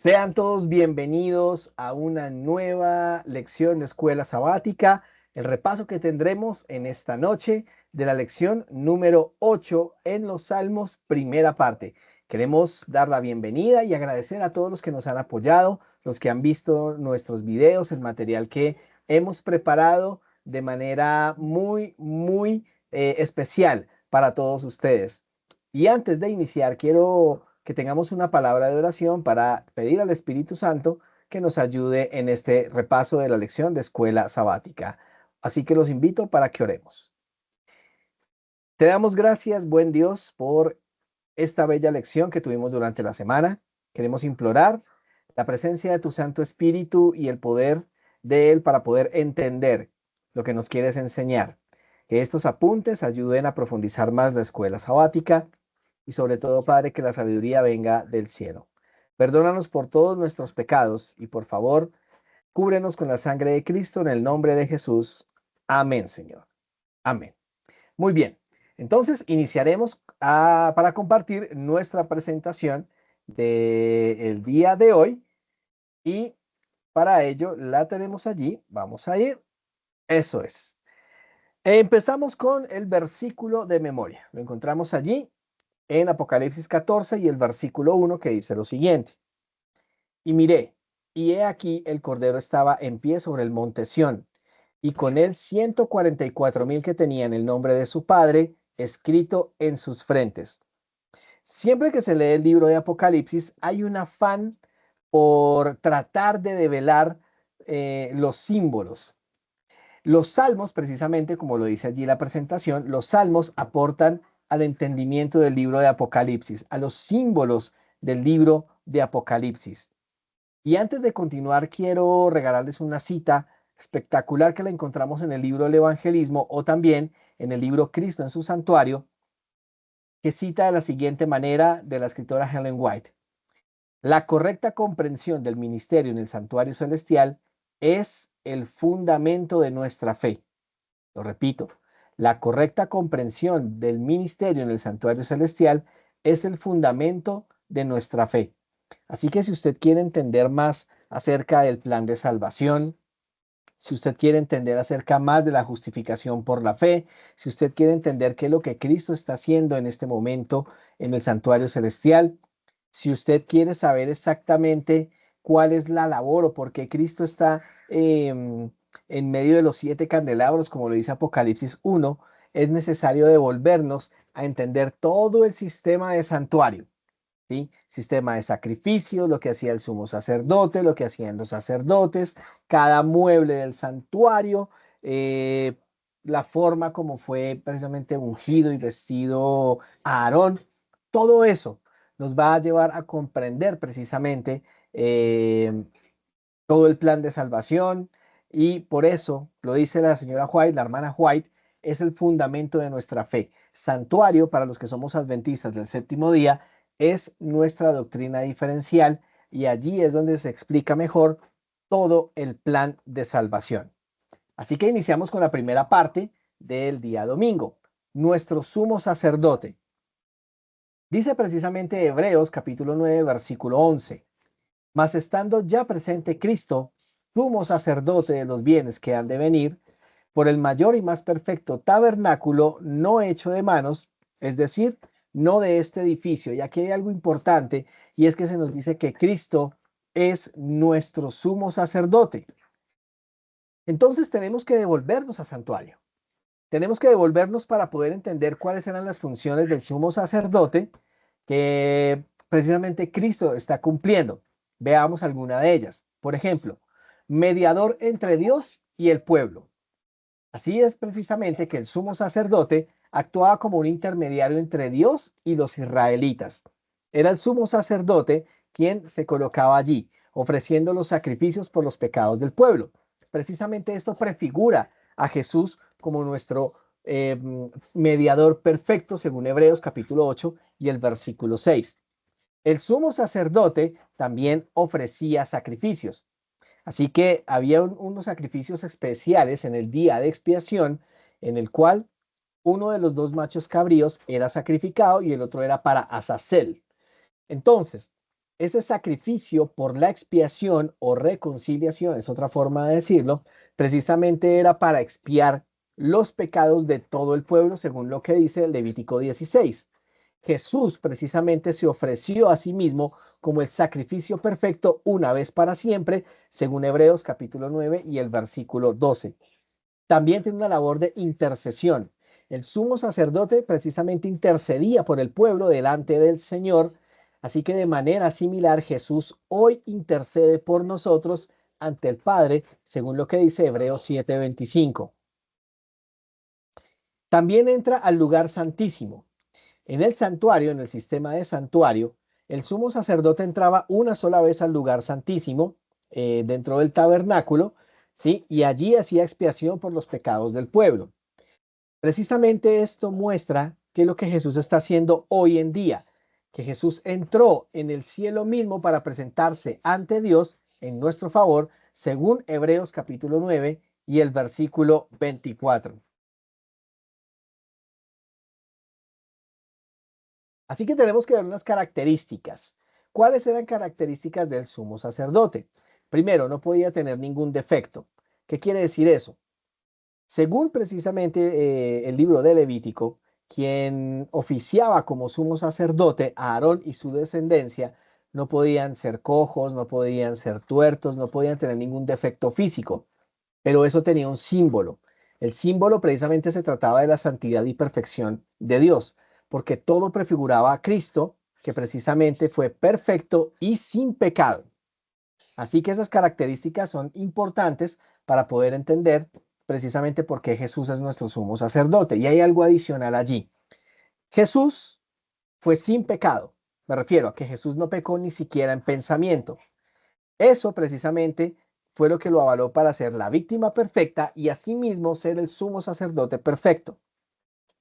Sean todos bienvenidos a una nueva lección de escuela sabática, el repaso que tendremos en esta noche de la lección número 8 en los Salmos, primera parte. Queremos dar la bienvenida y agradecer a todos los que nos han apoyado, los que han visto nuestros videos, el material que hemos preparado de manera muy especial para todos ustedes. Y antes de iniciar, quiero que tengamos una palabra de oración para pedir al Espíritu Santo que nos ayude en este repaso de la lección de escuela sabática. Así que los invito para que oremos. Te damos gracias, buen Dios, por esta bella lección que tuvimos durante la semana. Queremos implorar la presencia de tu Santo Espíritu y el poder de Él para poder entender lo que nos quieres enseñar. Que estos apuntes ayuden a profundizar más la escuela sabática y sobre todo, Padre, que la sabiduría venga del cielo. Perdónanos por todos nuestros pecados y por favor, cúbrenos con la sangre de Cristo en el nombre de Jesús. Amén, Señor. Amén. Muy bien. Entonces, iniciaremos para compartir nuestra presentación del día de hoy y para ello la tenemos allí. Vamos a ir. Eso es. Empezamos con el versículo de memoria. Lo encontramos allí en Apocalipsis 14 y el versículo 1 que dice lo siguiente. Y miré, y he aquí el Cordero estaba en pie sobre el monte Sión, y con él 144,000 que tenían el nombre de su Padre escrito en sus frentes. Siempre que se lee el libro de Apocalipsis, hay un afán por tratar de develar los símbolos. Los salmos, precisamente como lo dice allí la presentación, los salmos aportan al entendimiento del libro de Apocalipsis, a los símbolos del libro de Apocalipsis. Y antes de continuar, quiero regalarles una cita espectacular que la encontramos en el libro del Evangelismo o también en el libro Cristo en su santuario, que cita de la siguiente manera de la escritora Ellen White. La correcta comprensión del ministerio en el santuario celestial es el fundamento de nuestra fe. Lo repito, la correcta comprensión del ministerio en el santuario celestial es el fundamento de nuestra fe. Así que si usted quiere entender más acerca del plan de salvación, si usted quiere entender acerca más de la justificación por la fe, si usted quiere entender qué es lo que Cristo está haciendo en este momento en el santuario celestial, si usted quiere saber exactamente cuál es la labor o por qué Cristo está en medio de los 7 candelabros, como lo dice Apocalipsis 1, es necesario devolvernos a entender todo el sistema de santuario. ¿Sí? Sistema de sacrificios, lo que hacía el sumo sacerdote, lo que hacían los sacerdotes, cada mueble del santuario, eh, la forma como fue precisamente ungido y vestido a Aarón, todo eso nos va a llevar a comprender precisamente todo el plan de salvación y por eso, lo dice la señora White, la hermana White, es el fundamento de nuestra fe. Santuario, para los que somos adventistas del séptimo día, es nuestra doctrina diferencial y allí es donde se explica mejor todo el plan de salvación. Así que iniciamos con la primera parte del día domingo. Nuestro sumo sacerdote. Dice precisamente Hebreos capítulo 9, versículo 11. Mas estando ya presente Cristo, sumo sacerdote de los bienes que han de venir, por el mayor y más perfecto tabernáculo no hecho de manos, es decir, no de este edificio. Y aquí hay algo importante, y es que se nos dice que Cristo es nuestro sumo sacerdote. Entonces tenemos que devolvernos al santuario. Tenemos que devolvernos para poder entender cuáles eran las funciones del sumo sacerdote que precisamente Cristo está cumpliendo. Veamos alguna de ellas. Por ejemplo, mediador entre Dios y el pueblo. Así es precisamente que el sumo sacerdote actuaba como un intermediario entre Dios y los israelitas. Era el sumo sacerdote quien se colocaba allí, ofreciendo los sacrificios por los pecados del pueblo. Precisamente esto prefigura a Jesús como nuestro eh, mediador perfecto, según Hebreos capítulo 8 y el versículo 6. El sumo sacerdote también ofrecía sacrificios. Así que había unos sacrificios especiales en el día de expiación en el cual uno de los dos machos cabríos era sacrificado y el otro era para Azazel. Entonces, Ese sacrificio por la expiación o reconciliación, es otra forma de decirlo, precisamente era para expiar los pecados de todo el pueblo, según lo que dice el Levítico 16. Jesús precisamente se ofreció a sí mismo como el sacrificio perfecto una vez para siempre, según Hebreos capítulo 9 y el versículo 12. También tiene una labor de intercesión. El sumo sacerdote precisamente intercedía por el pueblo delante del Señor, así que de manera similar Jesús hoy intercede por nosotros ante el Padre, según lo que dice Hebreos 7:25. También entra al lugar santísimo. En el santuario, en el sistema de santuario, el sumo sacerdote entraba una sola vez al lugar santísimo, dentro del tabernáculo, ¿sí? Y allí hacía expiación por los pecados del pueblo. Precisamente esto muestra qué es lo que Jesús está haciendo hoy en día, que Jesús entró en el cielo mismo para presentarse ante Dios en nuestro favor, según Hebreos capítulo 9 y el versículo 24. Así que tenemos que ver unas características. ¿Cuáles eran características del sumo sacerdote? Primero, no podía tener ningún defecto. ¿Qué quiere decir eso? Según precisamente el libro de Levítico, quien oficiaba como sumo sacerdote, Aarón y su descendencia, no podían ser cojos, no podían ser tuertos, no podían tener ningún defecto físico, pero eso tenía un símbolo. El símbolo precisamente se trataba de la santidad y perfección de Dios, porque todo prefiguraba a Cristo, que precisamente fue perfecto y sin pecado. Así que esas características son importantes para poder entender precisamente por qué Jesús es nuestro sumo sacerdote. Y hay algo adicional allí. Jesús fue sin pecado. Me refiero a que Jesús no pecó ni siquiera en pensamiento. Eso precisamente fue lo que lo avaló para ser la víctima perfecta y asimismo ser el sumo sacerdote perfecto.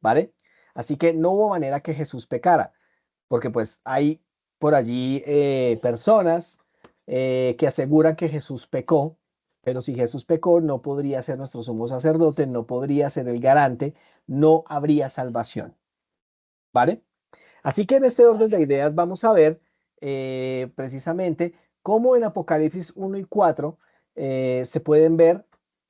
¿Vale? Así que no hubo manera que Jesús pecara, porque pues hay por allí personas que aseguran que Jesús pecó, pero si Jesús pecó no podría ser nuestro sumo sacerdote, no podría ser el garante, no habría salvación, ¿vale? Así que en este orden de ideas vamos a ver precisamente cómo en Apocalipsis 1 y 4 se pueden ver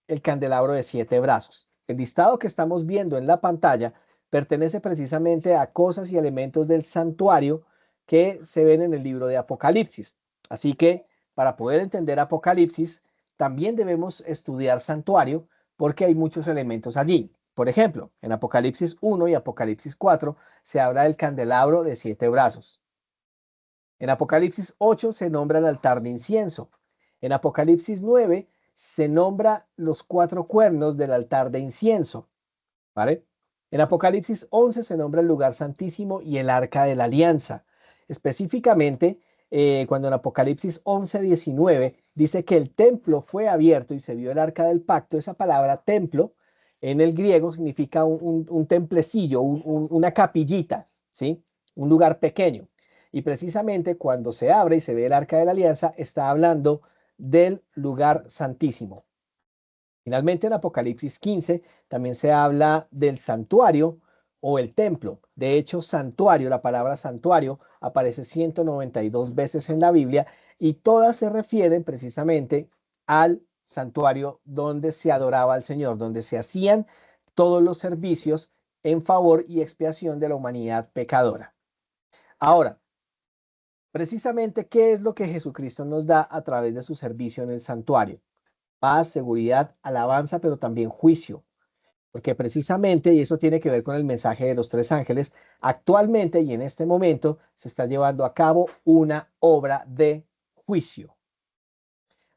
el candelabro de 7 brazos. El listado que estamos viendo en la pantalla pertenece precisamente a cosas y elementos del santuario que se ven en el libro de Apocalipsis. Así que para poder entender Apocalipsis, también debemos estudiar santuario porque hay muchos elementos allí. Por ejemplo, en Apocalipsis 1 y Apocalipsis 4 se habla del candelabro de 7 brazos. En Apocalipsis 8 se nombra el altar de incienso. En Apocalipsis 9 se nombra los 4 cuernos del altar de incienso. ¿Vale? En Apocalipsis 11 se nombra el lugar santísimo y el arca de la alianza. Específicamente, cuando en Apocalipsis 11:19 dice que el templo fue abierto y se vio el arca del pacto, esa palabra templo en el griego significa un templecillo, una capillita, ¿sí? Un lugar pequeño. Y precisamente cuando se abre y se ve el arca de la alianza, está hablando del lugar santísimo. Finalmente, en Apocalipsis 15 también se habla del santuario o el templo. De hecho, santuario, la palabra santuario aparece 192 veces en la Biblia y todas se refieren precisamente al santuario donde se adoraba al Señor, donde se hacían todos los servicios en favor y expiación de la humanidad pecadora. Ahora, precisamente, ¿qué es lo que Jesucristo nos da a través de su servicio en el santuario? Paz, seguridad, alabanza, pero también juicio. Porque precisamente, y eso tiene que ver con el mensaje de los 3 ángeles, actualmente y en este momento se está llevando a cabo una obra de juicio.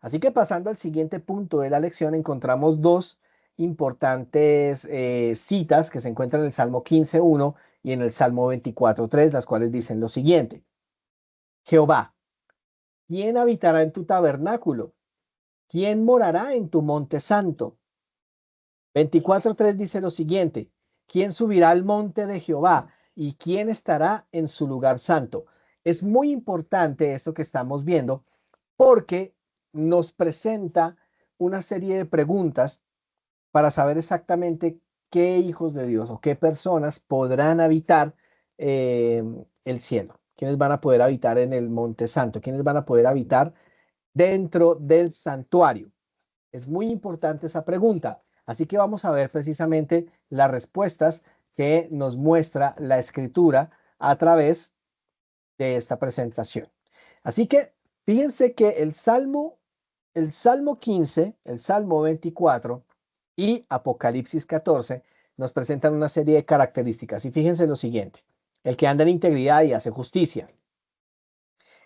Así que pasando al siguiente punto de la lección, encontramos dos importantes citas que se encuentran en el Salmo 15:1 y en el Salmo 24:3, las cuales dicen lo siguiente. Jehová, ¿quién habitará en tu tabernáculo? ¿Quién morará en tu monte santo? 24:3 dice lo siguiente, ¿quién subirá al monte de Jehová y quién estará en su lugar santo? Es muy importante esto que estamos viendo porque nos presenta una serie de preguntas para saber exactamente qué hijos de Dios o qué personas podrán habitar el cielo. ¿Quiénes van a poder habitar en el Monte Santo? ¿Quiénes van a poder habitar dentro del santuario? Es muy importante esa pregunta. Así que vamos a ver precisamente las respuestas que nos muestra la escritura a través de esta presentación. Así que fíjense que el Salmo 15, el Salmo 24 y Apocalipsis 14 nos presentan una serie de características. Y fíjense lo siguiente: el que anda en integridad y hace justicia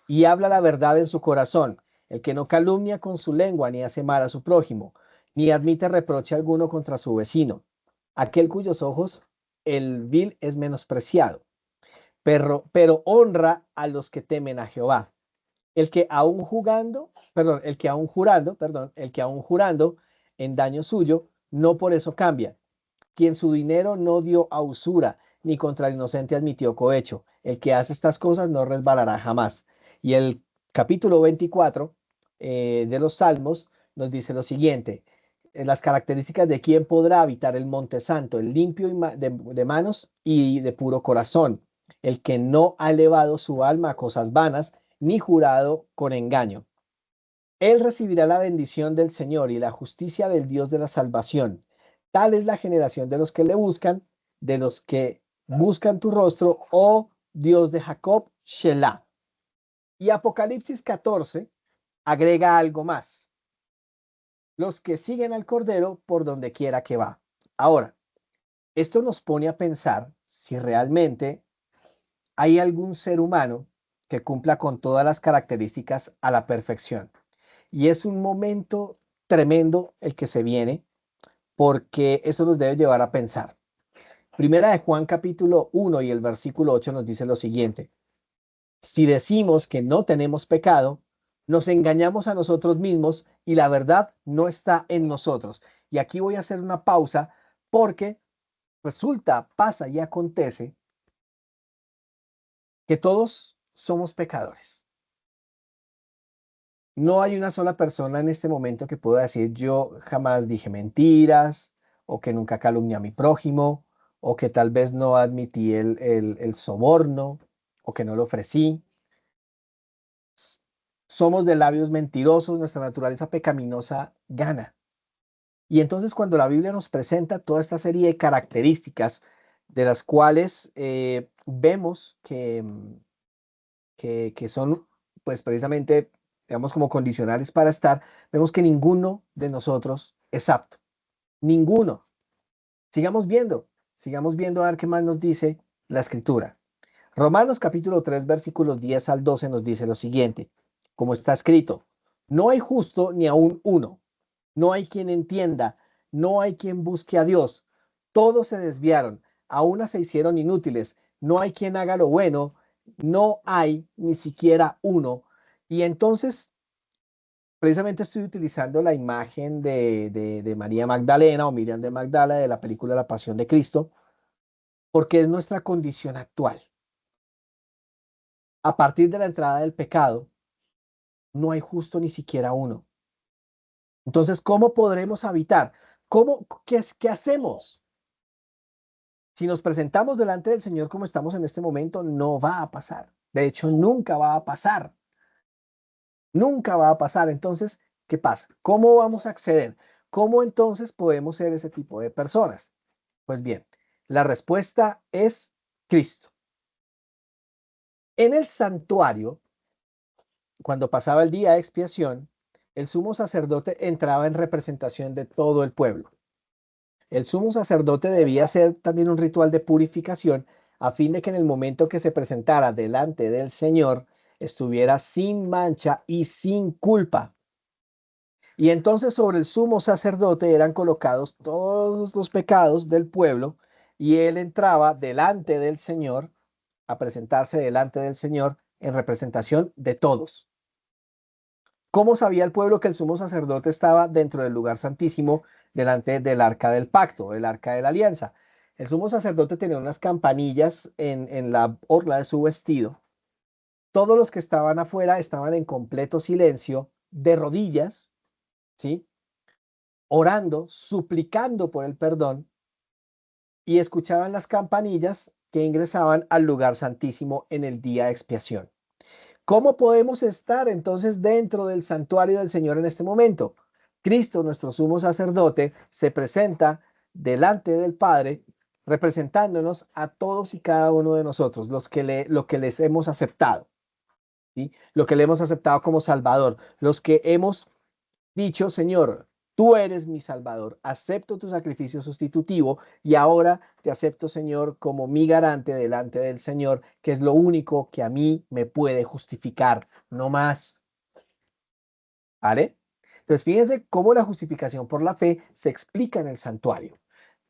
y habla la verdad en su corazón, el que no calumnia con su lengua ni hace mal a su prójimo, ni admite reproche alguno contra su vecino, aquel cuyos ojos el vil es menospreciado, pero honra a los que temen a Jehová. El que aún jugando, perdón, el que aún jurando, perdón, el que aún jurando en daño suyo, no por eso cambia. Quien su dinero no dio a usura, ni contra el inocente admitió cohecho. El que hace estas cosas no resbalará jamás. Y el capítulo 24 de los Salmos nos dice lo siguiente: las características de quien podrá habitar el monte santo, el limpio de manos y de puro corazón, el que no ha elevado su alma a cosas vanas, ni jurado con engaño. Él recibirá la bendición del Señor y la justicia del Dios de la salvación. Tal es la generación de los que le buscan, de los que buscan tu rostro, oh Dios de Jacob, Shelah. Y Apocalipsis 14 agrega algo más: los que siguen al Cordero por donde quiera que va. Ahora, esto nos pone a pensar si realmente hay algún ser humano que cumpla con todas las características a la perfección. Y es un momento tremendo el que se viene, porque eso nos debe llevar a pensar. Primera de Juan capítulo 1 y el versículo 8 nos dice lo siguiente: si decimos que no tenemos pecado, nos engañamos a nosotros mismos y la verdad no está en nosotros. Y aquí voy a hacer una pausa, porque resulta, pasa y acontece que todos somos pecadores. No hay una sola persona en este momento que pueda decir: yo jamás dije mentiras, o que nunca calumnié a mi prójimo, o que tal vez no admití el soborno, o que no lo ofrecí. Somos de labios mentirosos, nuestra naturaleza pecaminosa gana. Y entonces, cuando la Biblia nos presenta toda esta serie de características de las cuales vemos que son, pues precisamente, digamos, como condicionales para estar, vemos que ninguno de nosotros es apto. Ninguno. Sigamos viendo a ver qué más nos dice la escritura. Romanos capítulo 3 versículos 10 al 12 nos dice lo siguiente: como está escrito, no hay justo ni aún uno, no hay quien entienda, no hay quien busque a Dios. Todos se desviaron, a una se hicieron inútiles, no hay quien haga lo bueno, no hay ni siquiera uno. Y entonces, precisamente estoy utilizando la imagen de María Magdalena o Miriam de Magdala de la película La Pasión de Cristo, porque es nuestra condición actual. A partir de la entrada del pecado, no hay justo ni siquiera uno. Entonces, ¿cómo podremos habitar? ¿Qué hacemos? Si nos presentamos delante del Señor como estamos en este momento, no va a pasar. De hecho, nunca va a pasar. Nunca va a pasar. Entonces, ¿qué pasa? ¿Cómo vamos a acceder? ¿Cómo entonces podemos ser ese tipo de personas? Pues bien, la respuesta es Cristo. En el santuario, cuando pasaba el día de expiación, el sumo sacerdote entraba en representación de todo el pueblo. El sumo sacerdote debía hacer también un ritual de purificación, a fin de que en el momento que se presentara delante del Señor estuviera sin mancha y sin culpa. Y entonces sobre el sumo sacerdote eran colocados todos los pecados del pueblo, y él entraba delante del Señor a presentarse delante del Señor en representación de todos. ¿Cómo sabía el pueblo que el sumo sacerdote estaba dentro del lugar santísimo, delante del arca del pacto, el arca de la alianza? El sumo sacerdote tenía unas campanillas en la orla de su vestido. Todos los que estaban afuera estaban en completo silencio, de rodillas, ¿sí? Orando, suplicando por el perdón, y escuchaban las campanillas que ingresaban al lugar santísimo en el día de expiación. ¿Cómo podemos estar entonces dentro del santuario del Señor en este momento? Cristo, nuestro sumo sacerdote, se presenta delante del Padre, representándonos a todos y cada uno de nosotros, lo que les hemos aceptado, ¿sí? Lo que le hemos aceptado como Salvador, los que hemos dicho, Señor, tú eres mi Salvador, acepto tu sacrificio sustitutivo y ahora te acepto, Señor, como mi garante delante del Señor, que es lo único que a mí me puede justificar, no más. ¿Vale? Entonces, fíjense cómo la justificación por la fe se explica en el santuario.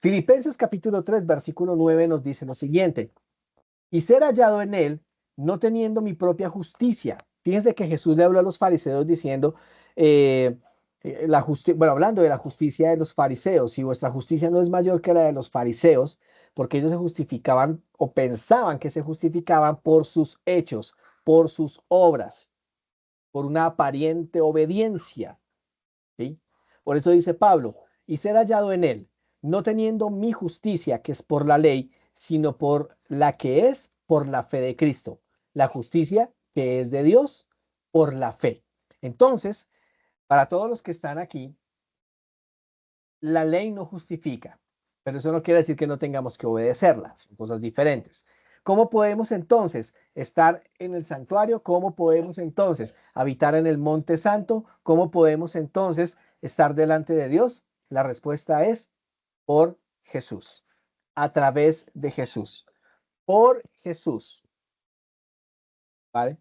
Filipenses capítulo 3, versículo 9 nos dice lo siguiente: y ser hallado en él, no teniendo mi propia justicia. Fíjense que Jesús le habló a los fariseos diciendo, eh, bueno, hablando de la justicia de los fariseos, si vuestra justicia no es mayor que la de los fariseos, porque ellos se justificaban o pensaban que se justificaban por sus hechos, por sus obras, por una aparente obediencia, ¿sí? Por eso dice Pablo, y ser hallado en él, no teniendo mi justicia, que es por la ley, sino por la que es por la fe de Cristo. La justicia que es de Dios por la fe. Entonces, para todos los que están aquí, la ley no justifica, pero eso no quiere decir que no tengamos que obedecerla, son cosas diferentes. ¿Cómo podemos entonces estar en el santuario? ¿Cómo podemos entonces habitar en el monte santo? ¿Cómo podemos entonces estar delante de Dios? La respuesta es por Jesús, a través de Jesús, por Jesús, ¿vale?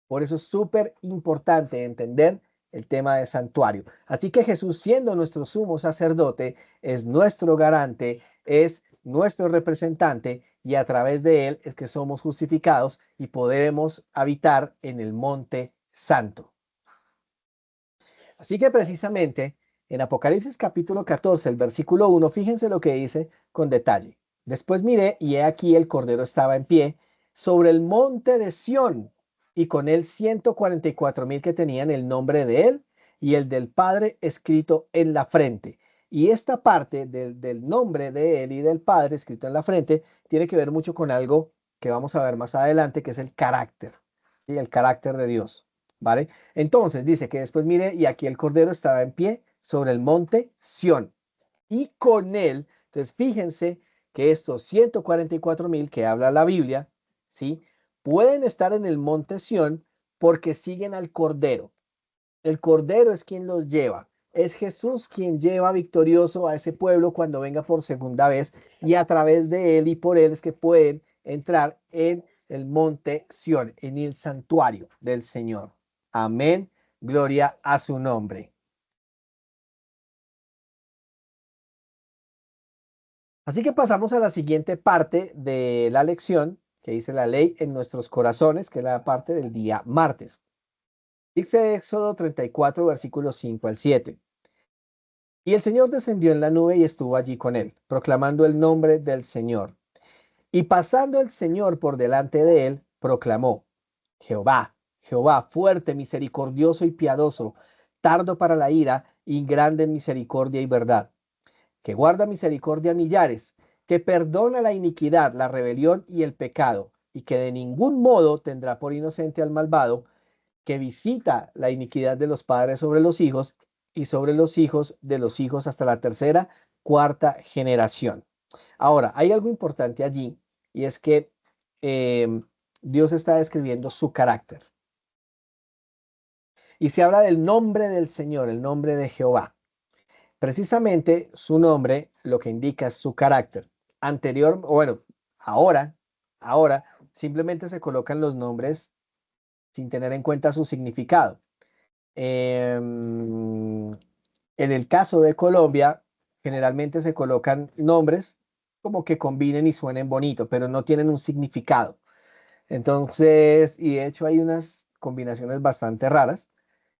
Por eso es súper importante entender el tema del santuario. Así que Jesús, siendo nuestro sumo sacerdote, es nuestro garante, es nuestro representante y a través de él es que somos justificados y podremos habitar en el monte santo. Así que precisamente en Apocalipsis capítulo 14, el versículo 1, fíjense lo que dice con detalle. Después miré y he aquí el Cordero estaba en pie sobre el monte de Sión y con él 144,000 que tenían el nombre de él y el del Padre escrito en la frente. Y esta parte del nombre de él y del Padre escrito en la frente tiene que ver mucho con algo que vamos a ver más adelante, que es el carácter, ¿sí? El carácter de Dios, ¿vale? Entonces dice que después mire, y aquí el Cordero estaba en pie sobre el monte Sión. Y con él, entonces fíjense que estos 144,000 que habla la Biblia, ¿sí? Pueden estar en el monte Sión porque siguen al Cordero. El Cordero es quien los lleva. Es Jesús quien lleva victorioso a ese pueblo cuando venga por segunda vez y a través de él y por él es que pueden entrar en el monte Sión, en el santuario del Señor. Amén. Gloria a su nombre. Así que pasamos a la siguiente parte de la lección que dice la ley en nuestros corazones, que es la parte del día martes. Dice Éxodo 34, versículos 5 al 7. Y el Señor descendió en la nube y estuvo allí con él, proclamando el nombre del Señor. Y pasando el Señor por delante de él, proclamó: Jehová, Jehová, fuerte, misericordioso y piadoso, tardo para la ira y grande en misericordia y verdad, que guarda misericordia a millares, que perdona la iniquidad, la rebelión y el pecado, y que de ningún modo tendrá por inocente al malvado, que visita la iniquidad de los padres sobre los hijos y sobre los hijos de los hijos hasta la tercera, cuarta generación. Ahora, hay algo importante allí y es que eh, Dios está describiendo su carácter. Y se habla del nombre del Señor, el nombre de Jehová. Precisamente su nombre lo que indica es su carácter. Anterior, o bueno, ahora simplemente se colocan los nombres sin tener en cuenta su significado. En el caso de Colombia, generalmente se colocan nombres como que combinen y suenen bonito, pero no tienen un significado. Entonces, y de hecho hay unas combinaciones bastante raras,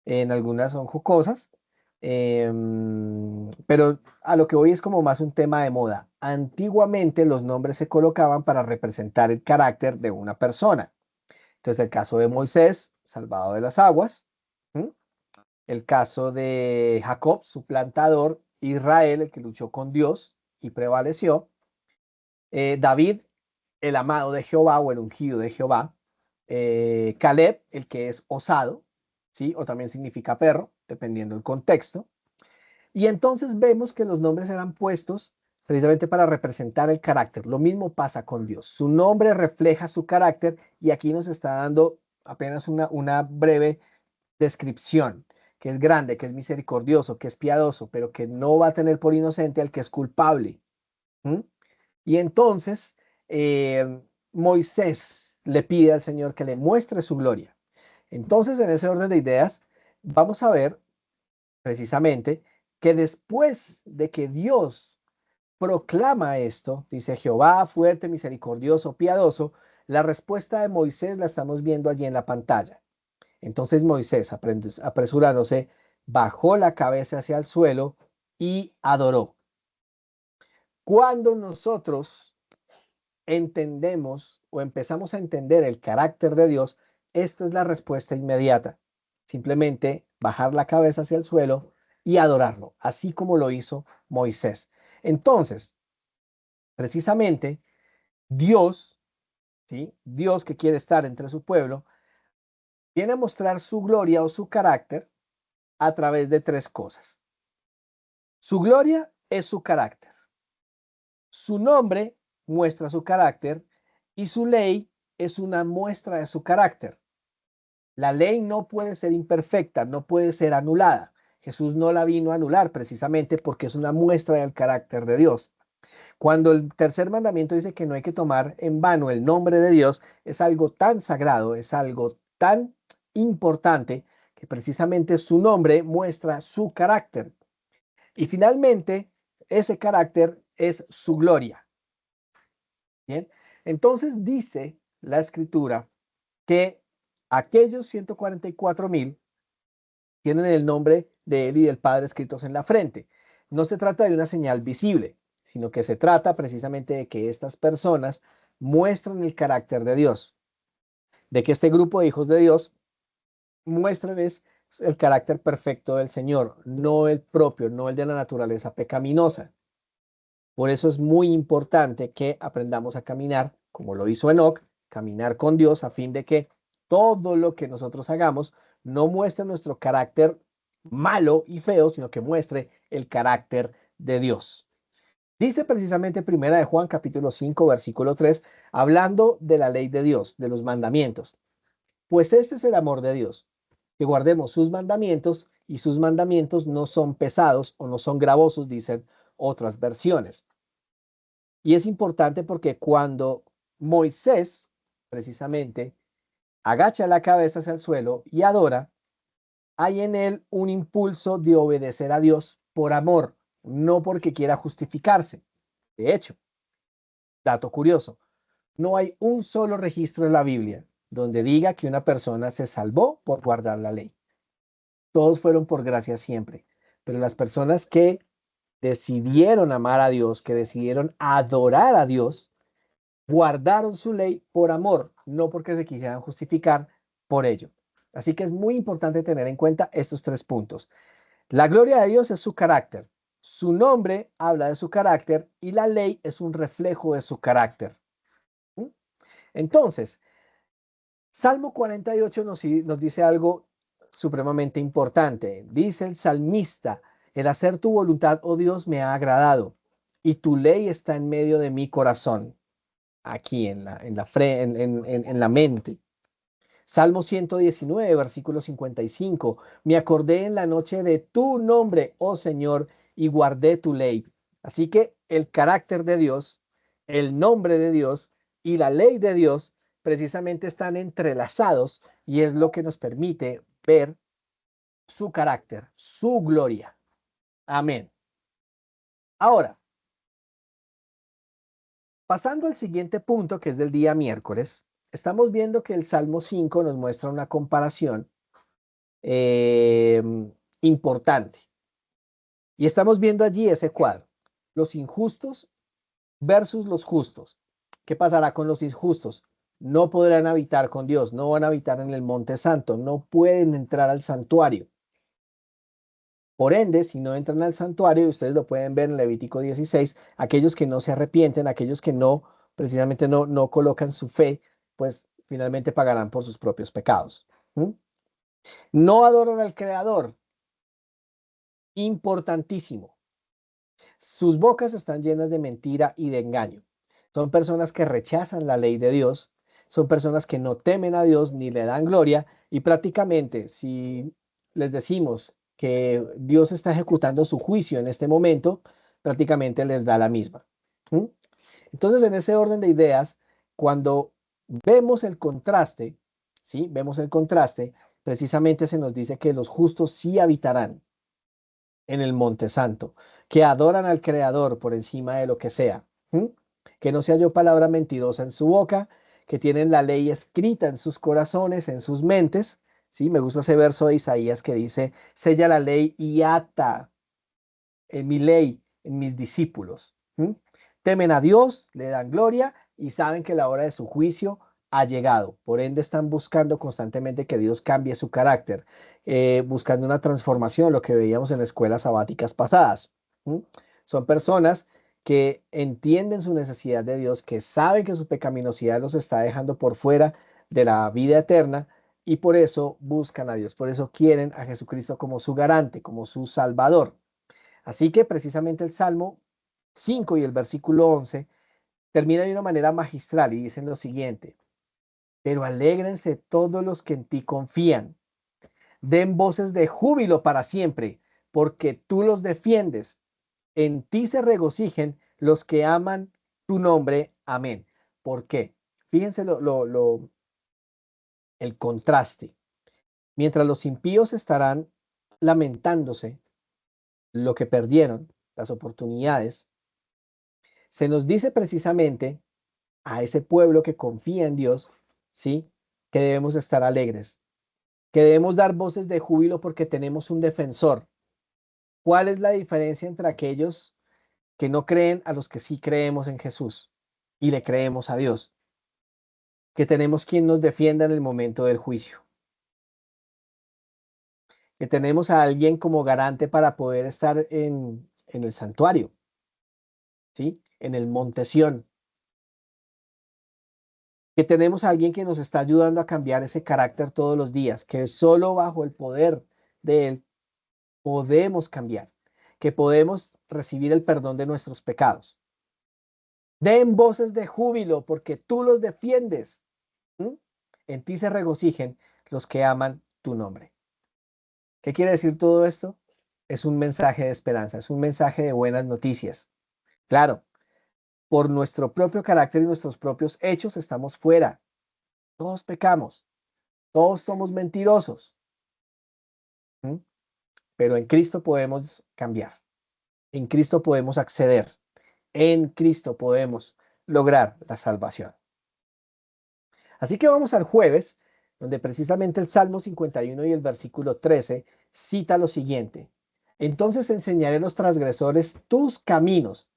en algunas son jocosas, pero a lo que voy es como más un tema de moda. Antiguamente los nombres se colocaban para representar el carácter de una persona. Entonces, el caso de Moisés, salvado de las aguas, ¿m? El caso de Jacob, su plantador, Israel, el que luchó con Dios y prevaleció, David, el amado de Jehová o el ungido de Jehová. Caleb, el que es osado, ¿sí? O también significa perro, dependiendo del contexto. Y entonces vemos que los nombres eran puestos precisamente para representar el carácter. Lo mismo pasa con Dios. Su nombre refleja su carácter y aquí nos está dando apenas una breve descripción, que es grande, que es misericordioso, que es piadoso, pero que no va a tener por inocente al que es culpable. ¿Mm? Y entonces Moisés le pide al Señor que le muestre su gloria. Entonces, en ese orden de ideas, vamos a ver precisamente que después de que Dios proclama esto, dice Jehová fuerte, misericordioso, piadoso, la respuesta de Moisés la estamos viendo allí en la pantalla. Entonces Moisés, apresurándose, bajó la cabeza hacia el suelo y adoró. Cuando nosotros entendemos o empezamos a entender el carácter de Dios, esta es la respuesta inmediata. Simplemente bajar la cabeza hacia el suelo y adorarlo, así como lo hizo Moisés. Entonces, precisamente, Dios, ¿sí? Dios que quiere estar entre su pueblo, viene a mostrar su gloria o su carácter a través de tres cosas. Su gloria es su carácter. Su nombre muestra su carácter y su ley es una muestra de su carácter. La ley no puede ser imperfecta, no puede ser anulada. Jesús no la vino a anular precisamente porque es una muestra del carácter de Dios. Cuando el tercer mandamiento dice que no hay que tomar en vano el nombre de Dios, es algo tan sagrado, es algo tan importante que precisamente su nombre muestra su carácter. Y finalmente, ese carácter es su gloria. Bien, entonces dice la escritura que aquellos 144,000 tienen el nombre de él y del Padre escritos en la frente. No se trata de una señal visible, sino que se trata precisamente de que estas personas muestran el carácter de Dios, de que este grupo de hijos de Dios muestran es el carácter perfecto del Señor, no el propio, no el de la naturaleza pecaminosa. Por eso es muy importante que aprendamos a caminar, como lo hizo Enoc, caminar con Dios a fin de que todo lo que nosotros hagamos no muestre nuestro carácter malo y feo, sino que muestre el carácter de Dios. Dice precisamente Primera de Juan capítulo 5 versículo 3, hablando de la ley de Dios, de los mandamientos. Pues este es el amor de Dios, que guardemos sus mandamientos y sus mandamientos no son pesados o no son gravosos, dicen otras versiones. Y es importante porque cuando Moisés, precisamente, agacha la cabeza hacia el suelo y adora, hay en él un impulso de obedecer a Dios por amor, no porque quiera justificarse. De hecho, dato curioso, no hay un solo registro en la Biblia donde diga que una persona se salvó por guardar la ley. Todos fueron por gracia siempre, pero las personas que decidieron amar a Dios, que decidieron adorar a Dios, guardaron su ley por amor, no porque se quisieran justificar por ello. Así que es muy importante tener en cuenta estos tres puntos. La gloria de Dios es su carácter, su nombre habla de su carácter y la ley es un reflejo de su carácter. Entonces, Salmo 48 nos dice algo supremamente importante. Dice el salmista, el hacer tu voluntad, oh Dios, me ha agradado y tu ley está en medio de mi corazón, aquí en la mente. Salmo 119, versículo 55. Me acordé en la noche de tu nombre, oh Señor, y guardé tu ley. Así que el carácter de Dios, el nombre de Dios y la ley de Dios precisamente están entrelazados y es lo que nos permite ver su carácter, su gloria. Amén. Ahora, pasando al siguiente punto, que es del día miércoles, estamos viendo que el Salmo 5 nos muestra una comparación eh, importante. Y estamos viendo allí ese cuadro, los injustos versus los justos. ¿Qué pasará con los injustos? No podrán habitar con Dios, no van a habitar en el monte santo, no pueden entrar al santuario. Por ende, si no entran al santuario, y ustedes lo pueden ver en Levítico 16, aquellos que no se arrepienten, aquellos que no precisamente no colocan su fe, pues finalmente pagarán por sus propios pecados. ¿Mm? No adoran al Creador, importantísimo. Sus bocas están llenas de mentira y de engaño. Son personas que rechazan la ley de Dios, son personas que no temen a Dios ni le dan gloria y prácticamente si les decimos que Dios está ejecutando su juicio en este momento, prácticamente les da la misma. ¿Mm? Entonces, en ese orden de ideas, cuando vemos el contraste, ¿sí? Vemos el contraste, precisamente se nos dice que los justos sí habitarán en el Monte Santo, que adoran al Creador por encima de lo que sea, ¿m? Que no se halló palabra mentirosa en su boca, que tienen la ley escrita en sus corazones, en sus mentes, ¿sí? Me gusta ese verso de Isaías que dice, sella la ley y ata en mi ley, en mis discípulos. ¿M? Temen a Dios, le dan gloria y saben que la hora de su juicio ha llegado. Por ende, están buscando constantemente que Dios cambie su carácter, buscando una transformación, lo que veíamos en escuelas sabáticas pasadas. ¿M? Son personas que entienden su necesidad de Dios, que saben que su pecaminosidad los está dejando por fuera de la vida eterna y por eso buscan a Dios, por eso quieren a Jesucristo como su garante, como su Salvador. Así que precisamente el Salmo 5 y el versículo 11 termina de una manera magistral y dicen lo siguiente, pero alégrense todos los que en ti confían, den voces de júbilo para siempre, porque tú los defiendes, en ti se regocijen los que aman tu nombre, amén. ¿Por qué? Fíjense el contraste. Mientras los impíos estarán lamentándose lo que perdieron, las oportunidades, se nos dice precisamente a ese pueblo que confía en Dios, ¿sí? Que debemos estar alegres, que debemos dar voces de júbilo porque tenemos un defensor. ¿Cuál es la diferencia entre aquellos que no creen a los que sí creemos en Jesús y le creemos a Dios? Que tenemos quien nos defienda en el momento del juicio, que tenemos a alguien como garante para poder estar en el santuario, ¿sí? En el monte Sión, que tenemos a alguien que nos está ayudando a cambiar ese carácter todos los días, que solo bajo el poder de Él podemos cambiar, que podemos recibir el perdón de nuestros pecados. Den voces de júbilo porque tú los defiendes. ¿Mm? En ti se regocijen los que aman tu nombre. ¿Qué quiere decir todo esto? Es un mensaje de esperanza, es un mensaje de buenas noticias. Claro, por nuestro propio carácter y nuestros propios hechos estamos fuera. Todos pecamos, todos somos mentirosos. ¿Mm? Pero en Cristo podemos cambiar, en Cristo podemos acceder, en Cristo podemos lograr la salvación. Así que vamos al jueves, donde precisamente el Salmo 51 y el versículo 13 cita lo siguiente. Entonces enseñaré a los transgresores tus caminos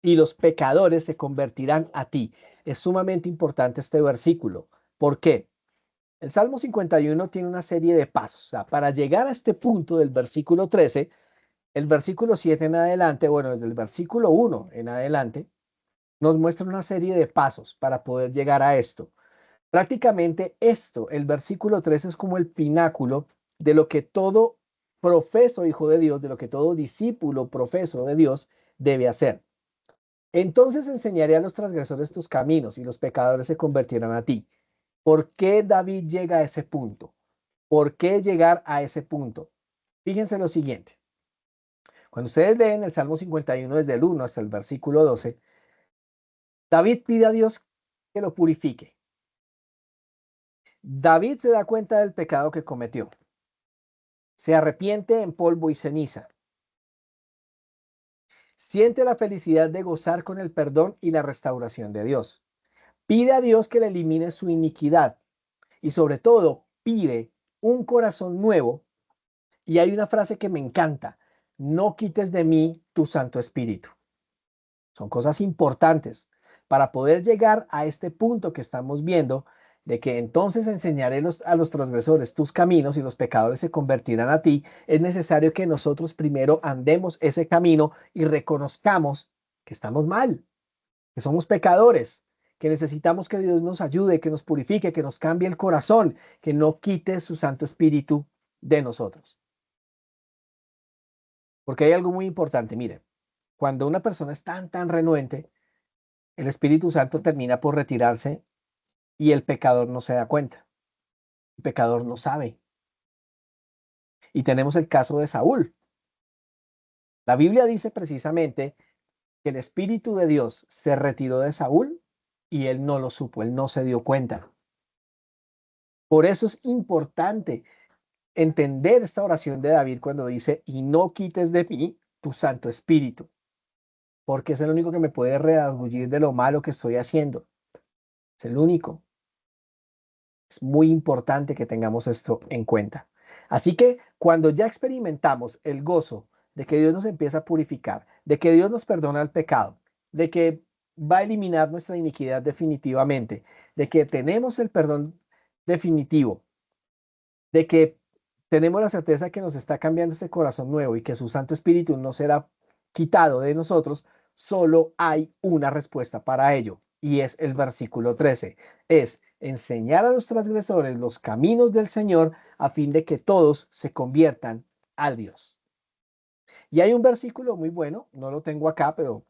y los pecadores se convertirán a ti. Es sumamente importante este versículo. ¿Por qué? El Salmo 51 tiene una serie de pasos. O sea, para llegar a este punto del versículo 13, el versículo 7 en adelante, bueno, desde el versículo 1 en adelante, nos muestra una serie de pasos para poder llegar a esto. Prácticamente esto, el versículo 13 es como el pináculo de lo que todo profeso hijo de Dios, de lo que todo discípulo profeso de Dios debe hacer. Entonces enseñaré a los transgresores tus caminos y los pecadores se convertirán a ti. ¿Por qué David llega a ese punto? ¿Por qué llegar a ese punto? Fíjense lo siguiente. Cuando ustedes leen el Salmo 51 desde el 1 hasta el versículo 12, David pide a Dios que lo purifique. David se da cuenta del pecado que cometió. Se arrepiente en polvo y ceniza. Siente la felicidad de gozar con el perdón y la restauración de Dios. Pide a Dios que le elimine su iniquidad y sobre todo pide un corazón nuevo. Y hay una frase que me encanta, no quites de mí tu Santo Espíritu. Son cosas importantes para poder llegar a este punto que estamos viendo de que entonces enseñaré a los transgresores tus caminos y los pecadores se convertirán a ti. Es necesario que nosotros primero andemos ese camino y reconozcamos que estamos mal, que somos pecadores, que necesitamos que Dios nos ayude, que nos purifique, que nos cambie el corazón, que no quite su Santo Espíritu de nosotros. Porque hay algo muy importante, miren, cuando una persona es tan renuente, el Espíritu Santo termina por retirarse y el pecador no se da cuenta, el pecador no sabe. Y tenemos el caso de Saúl. La Biblia dice precisamente que el Espíritu de Dios se retiró de Saúl y él no lo supo, él no se dio cuenta. Por eso es importante entender esta oración de David cuando dice, y no quites de mí tu Santo Espíritu, porque es el único que me puede redarguir de lo malo que estoy haciendo. Es el único. Es muy importante que tengamos esto en cuenta. Así que cuando ya experimentamos el gozo de que Dios nos empieza a purificar, de que Dios nos perdona el pecado, de que va a eliminar nuestra iniquidad definitivamente, de que tenemos el perdón definitivo, de que tenemos la certeza que nos está cambiando este corazón nuevo y que su Santo Espíritu no será quitado de nosotros, solo hay una respuesta para ello y es el versículo 13. Es enseñar a los transgresores los caminos del Señor a fin de que todos se conviertan al Dios. Y hay un versículo muy bueno, no lo tengo acá, pero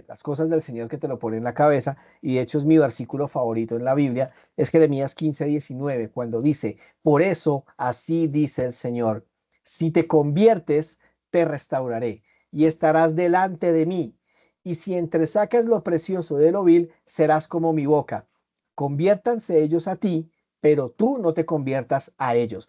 las cosas del Señor que te lo pone en la cabeza, y de hecho es mi versículo favorito en la Biblia, es Jeremías 15:19, cuando dice, por eso así dice el Señor, si te conviertes, te restauraré y estarás delante de mí, y si entresacas lo precioso de lo vil, serás como mi boca. Conviértanse ellos a ti, pero tú no te conviertas a ellos.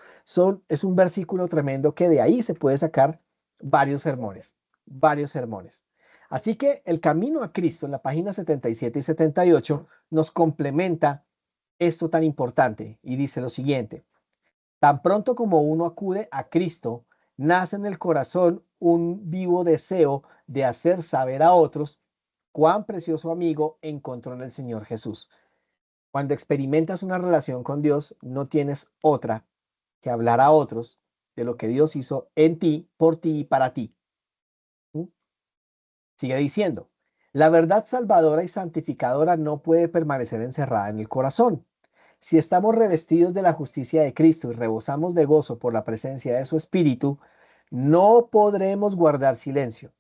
Es un versículo tremendo que de ahí se puede sacar varios sermones, varios sermones. Así que el camino a Cristo en la página 77 y 78 nos complementa esto tan importante y dice lo siguiente: tan pronto como uno acude a Cristo, nace en el corazón un vivo deseo de hacer saber a otros cuán precioso amigo encontró en el Señor Jesús. Cuando experimentas una relación con Dios, no tienes otra que hablar a otros de lo que Dios hizo en ti, por ti y para ti. Sigue diciendo, la verdad salvadora y santificadora no puede permanecer encerrada en el corazón. Si estamos revestidos de la justicia de Cristo y rebosamos de gozo por la presencia de su Espíritu, no podremos guardar silencio.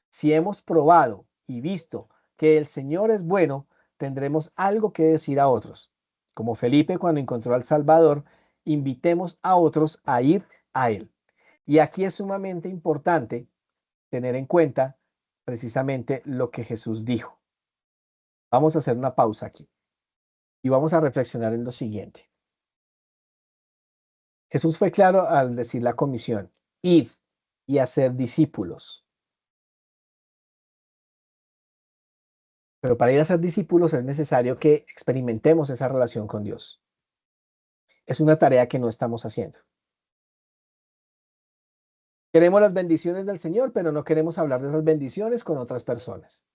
Si hemos probado y visto que el Señor es bueno, tendremos algo que decir a otros. Como Felipe cuando encontró al Salvador, invitemos a otros a ir a Él. Y aquí es sumamente importante tener en cuenta precisamente lo que Jesús dijo. Vamos a hacer una pausa aquí y vamos a reflexionar en lo siguiente. Jesús fue claro al decir la comisión, id y hacer discípulos. Pero para ir a ser discípulos es necesario que experimentemos esa relación con Dios. Es una tarea que no estamos haciendo. Queremos las bendiciones del Señor, pero no queremos hablar de esas bendiciones con otras personas.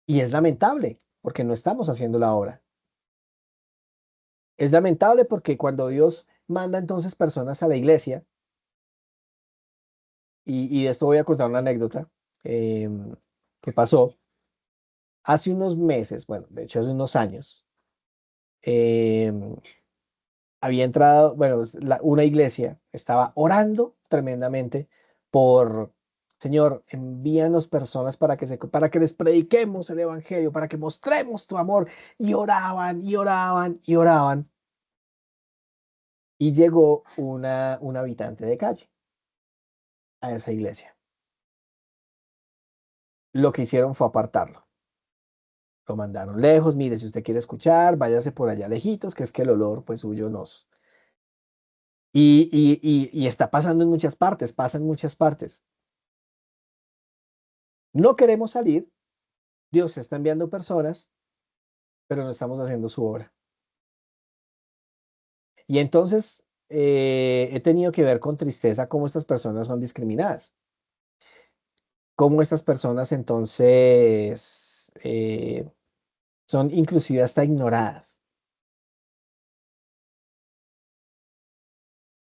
Y es lamentable porque no estamos haciendo la obra. Es lamentable porque cuando Dios manda entonces personas a la iglesia, y de esto voy a contar una anécdota que pasó hace unos meses, bueno, de hecho hace unos años, em, había entrado, bueno, una iglesia estaba orando tremendamente por, Señor, envíanos personas para que les prediquemos el evangelio, para que mostremos tu amor, y oraban y oraban y oraban, y llegó una habitante de calle a esa iglesia. Lo que hicieron fue apartarlo. Lo mandaron lejos, mire, si usted quiere escuchar, váyase por allá lejitos, que es que el olor pues suyo nos... Y está pasando en muchas partes, pasa en muchas partes. No queremos salir, Dios está enviando personas, pero no estamos haciendo su obra. Y entonces he tenido que ver con tristeza cómo estas personas son discriminadas, cómo estas personas entonces son inclusive hasta ignoradas.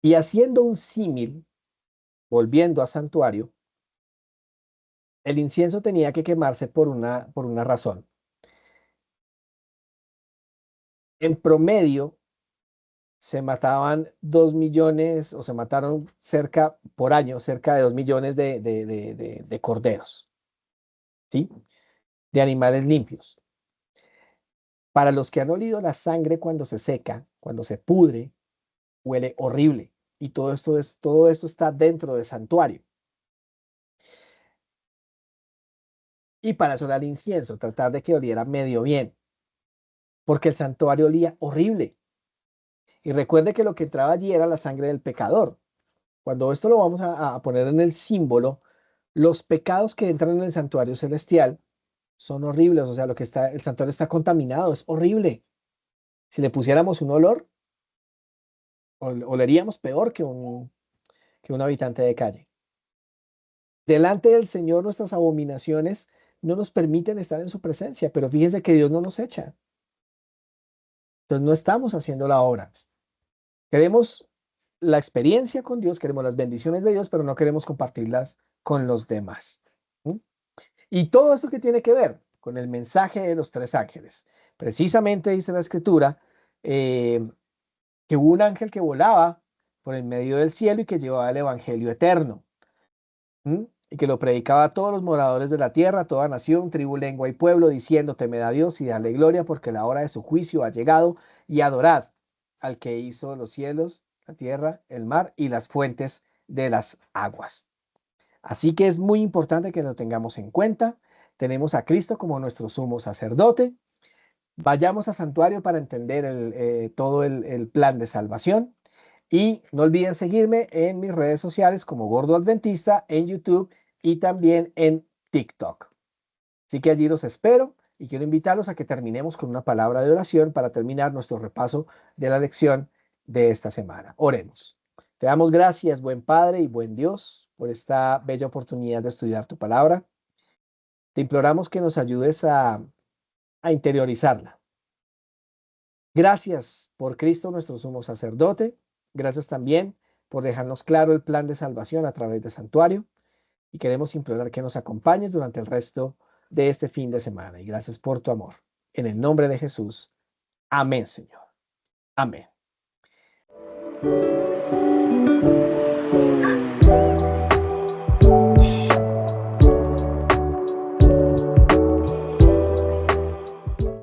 Y haciendo un símil, volviendo a santuario, El incienso tenía que quemarse por una razón. En promedio se mataban 2 millones o se mataron cerca por año, cerca de 2 millones de corderos, ¿sí? De animales limpios. Para los que han olido la sangre cuando se seca, cuando se pudre, huele horrible. Y todo esto está dentro del santuario. Y para eso era el incienso, tratar de que oliera medio bien, porque el santuario olía horrible. Y recuerde que lo que entraba allí era la sangre del pecador. Cuando esto lo vamos a poner en el símbolo, los pecados que entran en el santuario celestial son horribles, o sea, el santuario está contaminado, es horrible. Si le pusiéramos un olor, oleríamos peor que un habitante de calle. Delante del Señor nuestras abominaciones no nos permiten estar en su presencia, pero fíjense que Dios no nos echa. Entonces no estamos haciendo la obra. Queremos la experiencia con Dios, queremos las bendiciones de Dios, pero no queremos compartirlas con los demás. ¿Mm? Y todo esto que tiene que ver con el mensaje de los tres ángeles. Precisamente dice la escritura que hubo un ángel que volaba por el medio del cielo y que llevaba el evangelio eterno. Y que lo predicaba a todos los moradores de la tierra, toda nación, tribu, lengua y pueblo, diciendo: temed a Dios y dale gloria, porque la hora de su juicio ha llegado, y adorad al que hizo los cielos, la tierra, el mar y las fuentes de las aguas. Así que es muy importante que lo tengamos en cuenta. Tenemos a Cristo como nuestro sumo sacerdote. Vayamos a santuario para entender todo el plan de salvación. Y no olviden seguirme en mis redes sociales como Gordo Adventista, en YouTube y también en TikTok. Así que allí los espero y quiero invitarlos a que terminemos con una palabra de oración para terminar nuestro repaso de la lección de esta semana. Oremos. Te damos gracias, buen Padre y buen Dios, por esta bella oportunidad de estudiar tu palabra. Te imploramos que nos ayudes a interiorizarla. Gracias por Cristo, nuestro sumo sacerdote. Gracias también por dejarnos claro el plan de salvación a través del santuario. Y queremos implorar que nos acompañes durante el resto de este fin de semana. Y gracias por tu amor. En el nombre de Jesús. Amén, Señor. Amén.